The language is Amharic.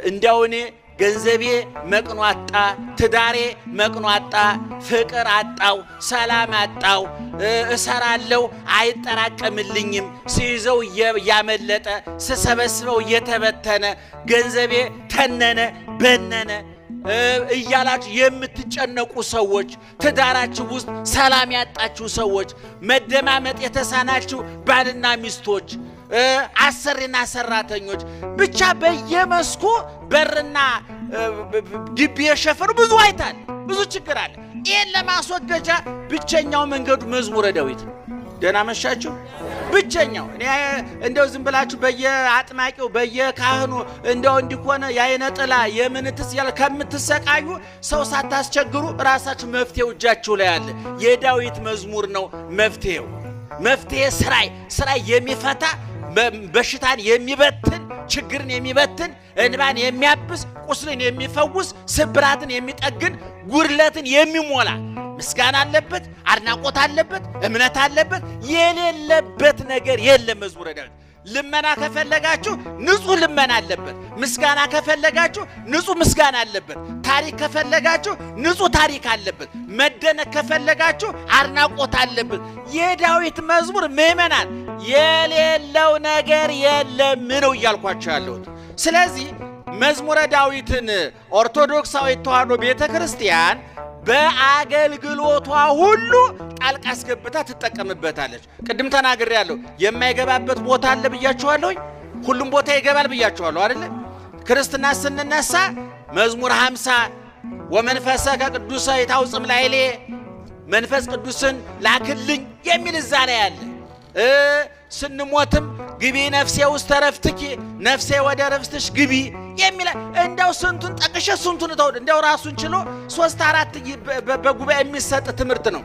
እንዲያውኔ ገንዘቤ መቅኗጣ ትዳሬ መቅኗጣ ፍቅር አጣው ሰላም አጣው እሰራለው አይጠራቀምልኝም ሲይዘው ያመለጠ ስሰበስበው የተበተነ ገንዘቤ ተነነ በነነ እያላችሁ የምትጨነቁ ሰዎች ትዳራችሁ ውስጥ ሰላም ያጣችሁ ሰዎች መደማመጥ የተሳናችሁ ባልና ሚስቶች አሰሪና ሰራተኞች ብቻ በየመስኩ በርና ግቢ የሸፈኑ ብዙ አይታል ብዙ ችግር አለ ይሄን ለማስወገጃ ብቸኛው መንገዱ መዝሙረ ዳዊት ደና መሻችሁ ብቸኛው እኔ እንደው ዝም ብላችሁ በየአጥማቂው በየካህኑ እንደው እንዲኮነ ያይነጥላ የምንትስ ያለ ከምትሰቃዩ ሰው ሳታስቸግሩ ራሳችሁ መፍትሄው እጃችሁ ላይ አለ የዳዊት መዝሙር ነው መፍትሄ ስራይ የሚፈታ በሽታን የሚበትን ችግርን የሚበትን እንባን የሚያብስ ቁስልን የሚፈውስ ስብራትን የሚጠግን ጉድለትን የሚሞላ ምስጋና አለበት አድናቆት አለበት እምነት አለበት የሌለበት ነገር የለም መዝሙረ ዳዊት ልመና ከፈለጋችሁ ንጹህ ልመና አለበት ምስጋና ከፈለጋችሁ ንጹህ ምስጋና አለበት ታሪክ ከፈለጋችሁ ንጹህ ታሪክ አለበት መደነቅ ከፈለጋችሁ አድናቆት አለበት የዳዊት መዝሙር ምእመናን የሌለው ነገር የለም ነው እያልኳችሁ ያለሁት ስለዚህ መዝሙረ ዳዊትን ኦርቶዶክሳዊ ተዋሕዶ ቤተክርስቲያን በአገልግሎቷ ሁሉ ጣልቃ አስገብታ ትጠቀምበታለች ቅድም ተናግሬያለሁ የማይገባበት ቦታ አለ ብያችኋለሁ ሁሉም ቦታ ይገባል ብያችኋለሁ አይደል ክርስትና ስንነሳ መዝሙር 50 ወመንፈሰከ ቅዱስ ይታውጽም ላይሌ መንፈስ ቅዱስን ላክልኝ የሚል ዛሬ ያለ ስንሞትም ግቢ ነፍሴ ውስጥ ተረፍትኪ ነፍሴ ወደ ረፍትሽ ግቢ የሚል እንደው ስንቱን ጠቅሼ ስንቱን ተውድ እንደው ራሱን ችሎ 3 4 በጉባኤ የሚሰጥ ትምህርት ነው